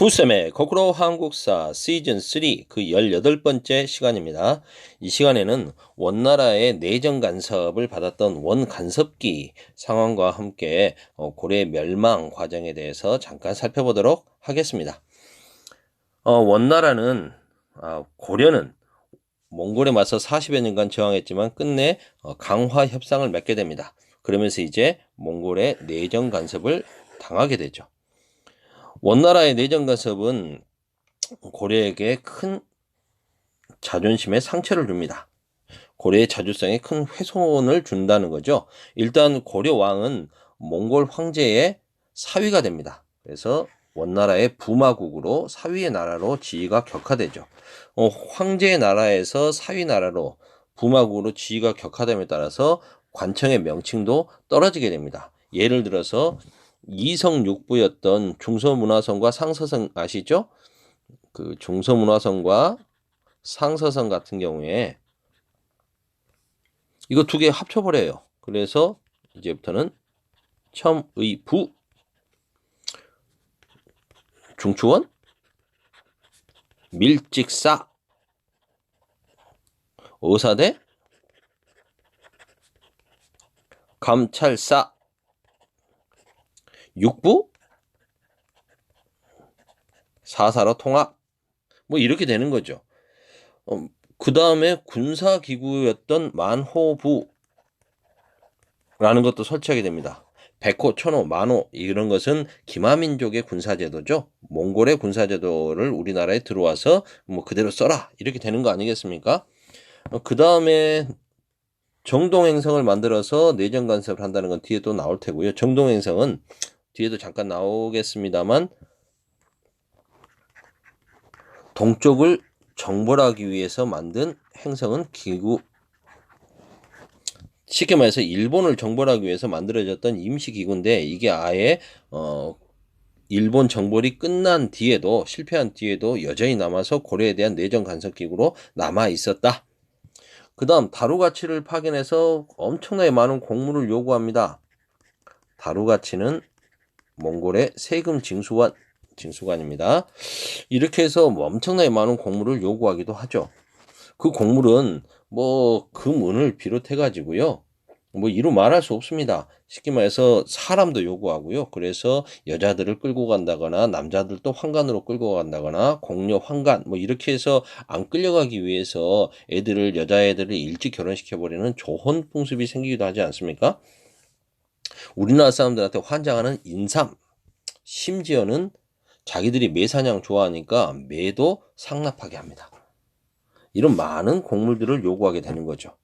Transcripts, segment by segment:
부쌤의 거꾸로 한국사 시즌3 그 18번째 시간입니다. 이 시간에는 원나라의 내정 간섭을 받았던 원간섭기 상황과 함께 고려 멸망 과정에 대해서 잠깐 살펴보도록 하겠습니다. 원나라는 고려는 몽골에 맞서 40여 년간 저항했지만 끝내 강화 협상을 맺게 됩니다. 그러면서 이제 몽골의 내정 간섭을 당하게 되죠. 원나라의 내정 간섭은 고려에게 큰 자존심에 상처를 줍니다. 고려의 자주성에 큰 훼손을 준다는 거죠. 일단 고려 왕은 몽골 황제의 사위가 됩니다. 그래서 원나라의 부마국으로 사위의 나라로 지위가 격화되죠. 황제의 나라에서 사위 나라로 부마국으로 지위가 격화됨에 따라서 관청의 명칭도 떨어지게 됩니다. 예를 들어서 이성육부였던 중서문화성과 상서성 아시죠? 그 중서문화성과 상서성 같은 경우에 이거 두 개 합쳐버려요. 그래서 이제부터는 첨의부 중추원 밀직사 의사대 감찰사 육부 사사로 통합 뭐 이렇게 되는 거죠. 그 다음에 군사기구였던 만호부라는 것도 설치하게 됩니다. 백호, 천호, 만호 이런 것은 기마민족의 군사제도죠. 몽골의 군사제도를 우리나라에 들어와서 뭐 그대로 써라 이렇게 되는 거 아니겠습니까? 그 다음에 정동행성을 만들어서 내정 간섭을 한다는 건 뒤에 또 나올 테고요. 정동행성은 뒤에도 잠깐 나오겠습니다만 동쪽을 정벌하기 위해서 만든 행성은 기구, 쉽게 말해서 일본을 정벌하기 위해서 만들어졌던 임시기구인데 이게 아예 일본 정벌이 끝난 뒤에도 실패한 뒤에도 여전히 남아서 고려에 대한 내정 간섭기구로 남아 있었다. 그 다음 다루가치를 파견해서 엄청나게 많은 공물을 요구합니다. 다루가치는 몽골의 세금 징수관입니다. 이렇게 해서 엄청나게 많은 공물을 요구하기도 하죠. 그 공물은 뭐 금은을 비롯해 가지고요. 뭐 이루 말할 수 없습니다. 쉽게 말해서 사람도 요구하고요. 그래서 여자들을 끌고 간다거나 남자들도 환관으로 끌고 간다거나 공녀 환관 뭐 이렇게 해서 안 끌려가기 위해서 여자애들을 일찍 결혼시켜 버리는 조혼 풍습이 생기기도 하지 않습니까? 우리나라 사람들한테 환장하는 인삼, 심지어는 자기들이 매사냥 좋아하니까 매도 상납하게 합니다. 이런 많은 곡물들을 요구하게 되는 거죠.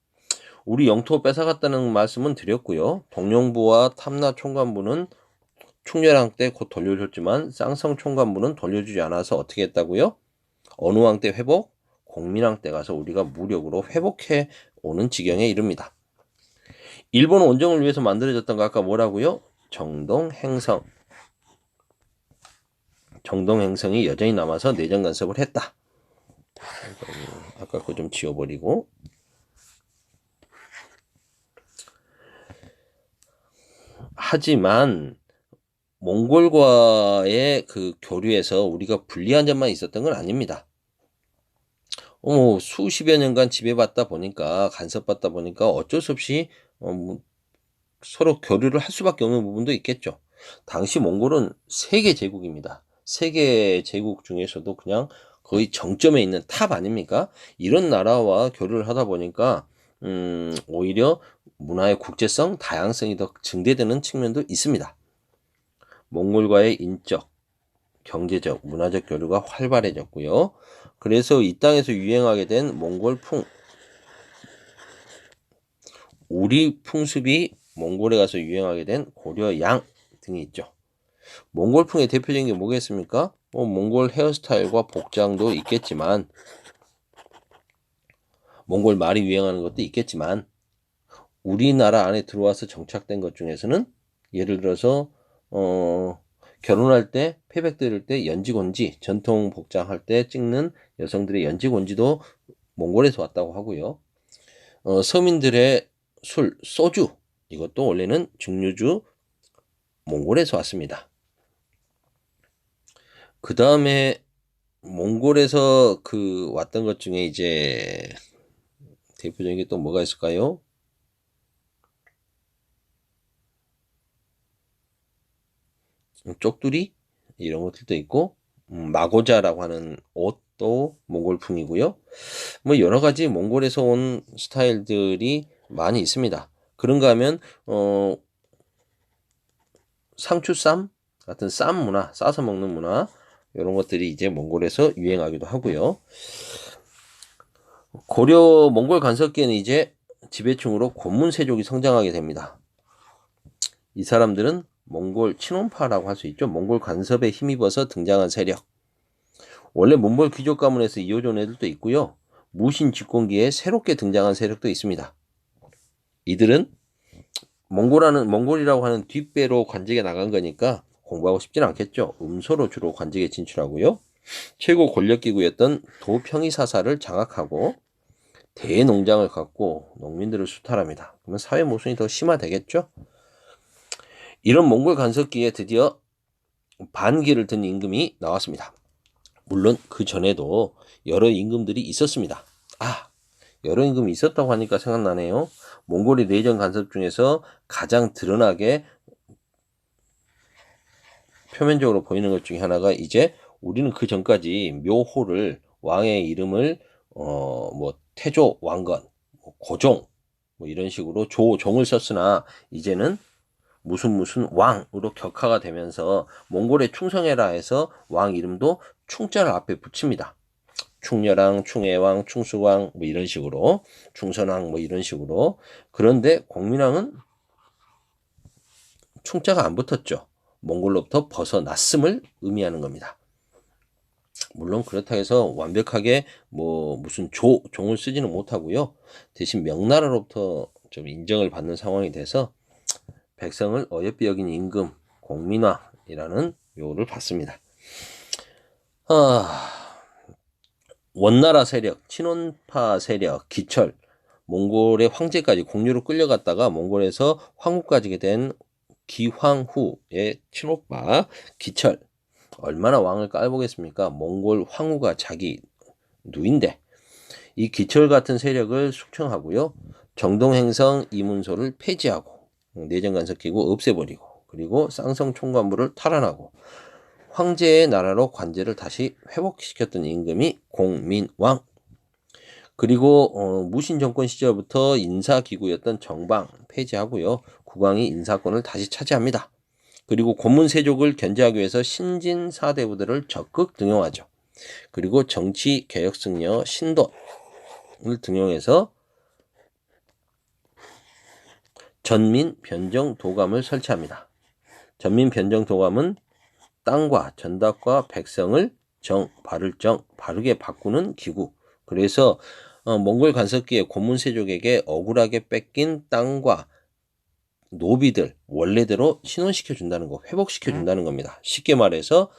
우리 영토 뺏어갔다는 말씀은 드렸고요. 동령부와 탐나 총관부는 충렬왕 때 곧 돌려줬지만 쌍성 총관부는 돌려주지 않아서 어떻게 했다고요? 어느 왕 때 회복? 공민왕 때 가서 우리가 무력으로 회복해 오는 지경에 이릅니다. 일본 원정을 위해서 만들어졌던 거 아까 뭐라고요? 정동행성. 정동행성이 여전히 남아서 내정 간섭을 했다. 아까 그거 좀 지워버리고. 하지만 몽골과의 그 교류에서 우리가 불리한 점만 있었던 건 아닙니다. 수십여 년간 지배받다 보니까 간섭받다 보니까 어쩔 수 없이 서로 교류를 할 수밖에 없는 부분도 있겠죠. 당시 몽골은 세계 제국입니다. 세계 제국 중에서도 그냥 거의 정점에 있는 탑 아닙니까? 이런 나라와 교류를 하다 보니까 오히려 문화의 국제성, 다양성이 더 증대되는 측면도 있습니다. 몽골과의 인적, 경제적, 문화적 교류가 활발해졌고요. 그래서 이 땅에서 유행하게 된 몽골풍, 우리 풍습이 몽골에 가서 유행하게 된 고려양 등이 있죠. 몽골풍의 대표적인 게 뭐겠습니까? 몽골 헤어스타일과 복장도 있겠지만 몽골 말이 유행하는 것도 있겠지만 우리나라 안에 들어와서 정착된 것 중에서는 예를 들어서 결혼할 때 패백 들을 때 연지곤지 전통 복장할 때 찍는 여성들의 연지곤지도 몽골에서 왔다고 하고요. 서민들의 술, 소주 이것도 원래는 증류주 몽골에서 왔습니다. 그 다음에 몽골에서 왔던 것 중에 이제 대표적인 게 또 뭐가 있을까요? 쪽두리 이런 것들도 있고, 마고자라고 하는 옷도 몽골풍이고요. 뭐 여러 가지 몽골에서 온 스타일들이 많이 있습니다. 그런가 하면 상추쌈 같은 쌈 문화, 싸서 먹는 문화 이런 것들이 이제 몽골에서 유행하기도 하고요. 고려 몽골 간섭기에는 이제 지배층으로 고문세족이 성장하게 됩니다. 이 사람들은 몽골 친원파라고 할 수 있죠. 몽골 간섭에 힘입어서 등장한 세력. 원래 몽골 귀족 가문에서 이어져 온 애들도 있고요. 무신 집권기에 새롭게 등장한 세력도 있습니다. 이들은 몽골이라고 하는 뒷배로 관직에 나간 거니까 공부하고 싶지는 않겠죠. 음소로 주로 관직에 진출하고요. 최고 권력기구였던 도평이사사를 장악하고 대농장을 갖고 농민들을 수탈합니다. 그러면 사회 모순이 더 심화되겠죠. 이런 몽골 간섭기에 드디어 반기를 든 임금이 나왔습니다. 물론 그 전에도 여러 임금들이 있었습니다. 여러 임금이 있었다고 하니까 생각나네요. 몽골의 내정 간섭 중에서 가장 드러나게 표면적으로 보이는 것 중에 하나가 이제 우리는 그 전까지 묘호를 왕의 이름을 뭐 태조 왕건, 고종 뭐 이런 식으로 조종을 썼으나 이제는 무슨 왕으로 격하가 되면서 몽골에 충성해라 해서 왕 이름도 충자를 앞에 붙입니다. 충렬왕, 충해왕, 충수왕 뭐 이런 식으로 충선왕 뭐 이런 식으로. 그런데 공민왕은 충자가 안 붙었죠. 몽골로부터 벗어났음을 의미하는 겁니다. 물론 그렇다 해서 완벽하게 뭐 무슨 종을 쓰지는 못하고요. 대신 명나라로부터 좀 인정을 받는 상황이 돼서 백성을 어여삐 여긴 임금, 공민왕이라는 묘를 받습니다. 원나라 세력, 친원파 세력, 기철, 몽골의 황제까지 공유로 끌려갔다가 몽골에서 황후까지 된 기황후의 친오빠 기철. 얼마나 왕을 깔보겠습니까? 몽골 황후가 자기 누인데 이 기철 같은 세력을 숙청하고요. 정동행성 이문소를 폐지하고 내정간섭기구 없애버리고 그리고 쌍성 총관부를 탈환하고 황제의 나라로 관제를 다시 회복시켰던 임금이 공민왕. 그리고 무신 정권 시절부터 인사기구였던 정방 폐지하고요. 국왕이 인사권을 다시 차지합니다. 그리고 고문세족을 견제하기 위해서 신진 사대부들을 적극 등용하죠. 그리고 정치 개혁 승려 신돈을 등용해서 전민 변정 도감을 설치합니다. 전민 변정 도감은 땅과 전닥과 백성을 바르게 바꾸는 기구. 그래서 몽골 간섭기에 고문세족에게 억울하게 뺏긴 땅과 노비들 원래대로 신원시켜 준다는 거, 회복시켜 준다는 겁니다. 쉽게 말해서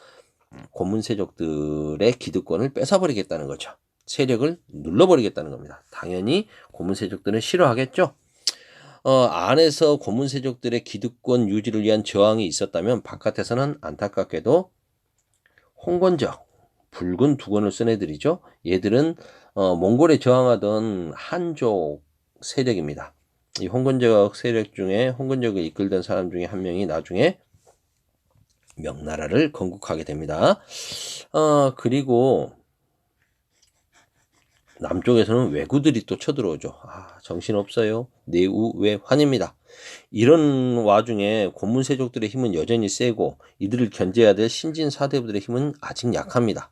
고문세족들의 기득권을 뺏어버리겠다는 거죠. 세력을 눌러버리겠다는 겁니다. 당연히 고문세족들은 싫어하겠죠. 안에서 고문세족들의 기득권 유지를 위한 저항이 있었다면 바깥에서는 안타깝게도 홍건적, 붉은 두건을 쓴 애들이죠. 얘들은 몽골에 저항하던 한족 세력입니다. 이 홍건적 세력 중에 홍건적을 이끌던 사람 중에 한 명이 나중에 명나라를 건국하게 됩니다. 그리고 남쪽에서는 왜구들이 또 쳐들어오죠. 정신없어요. 내우외환입니다. 이런 와중에 고문세족들의 힘은 여전히 세고 이들을 견제해야 될 신진사대부들의 힘은 아직 약합니다.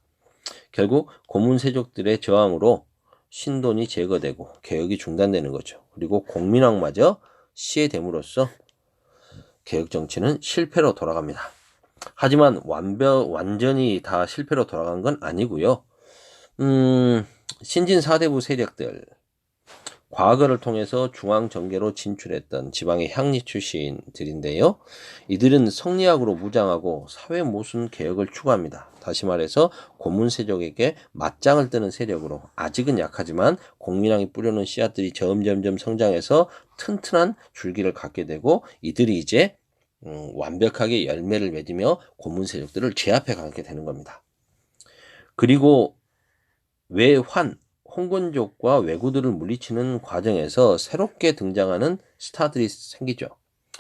결국 고문세족들의 저항으로 신돈이 제거되고 개혁이 중단되는 거죠. 그리고 공민왕마저 시해됨으로써 개혁정치는 실패로 돌아갑니다. 하지만 완전히 다 실패로 돌아간 건 아니고요. 신진 사대부 세력들, 과거를 통해서 중앙정계로 진출했던 지방의 향리 출신들인데요. 이들은 성리학으로 무장하고 사회 모순 개혁을 추구합니다. 다시 말해서 고문세족에게 맞짱을 뜨는 세력으로 아직은 약하지만 공민왕이 뿌려놓은 씨앗들이 점점점 성장해서 튼튼한 줄기를 갖게 되고 이들이 이제 완벽하게 열매를 맺으며 고문 세력들을 제압해 가게 되는 겁니다. 그리고 홍건족과 왜구들을 물리치는 과정에서 새롭게 등장하는 스타들이 생기죠.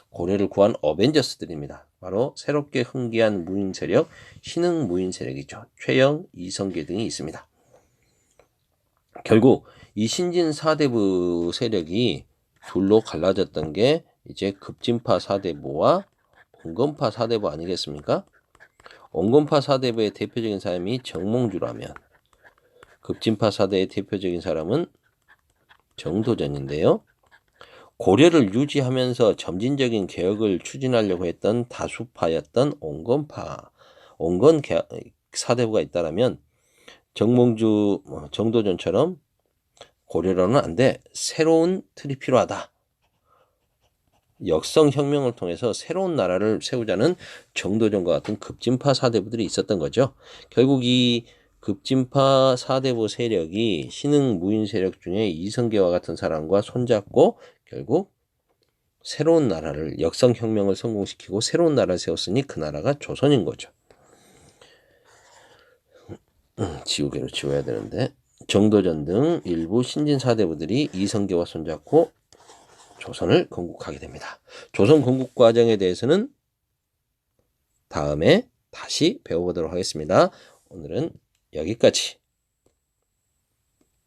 고려를 구한 어벤져스들입니다. 바로 새롭게 흥기한 무인 세력, 신흥 무인 세력이죠. 최영, 이성계 등이 있습니다. 결국 이 신진 사대부 세력이 둘로 갈라졌던 게 이제 급진파 사대부와 온건파 사대부 아니겠습니까? 온건파 사대부의 대표적인 사람이 정몽주라면 급진파 사대의 대표적인 사람은 정도전인데요. 고려를 유지하면서 점진적인 개혁을 추진하려고 했던 다수파였던 온건 사대부가 있다라면 정몽주, 정도전처럼 고려로는 안 돼. 새로운 틀이 필요하다. 역성혁명을 통해서 새로운 나라를 세우자는 정도전과 같은 급진파 사대부들이 있었던 거죠. 결국 이 급진파 사대부 세력이 신흥 무인 세력 중에 이성계와 같은 사람과 손잡고 결국 새로운 나라를 역성혁명을 성공시키고 새로운 나라를 세웠으니 그 나라가 조선인 거죠. 지우개로 지워야 되는데 정도전 등 일부 신진 사대부들이 이성계와 손잡고 조선을 건국하게 됩니다. 조선 건국 과정에 대해서는 다음에 다시 배워보도록 하겠습니다. 오늘은 여기까지.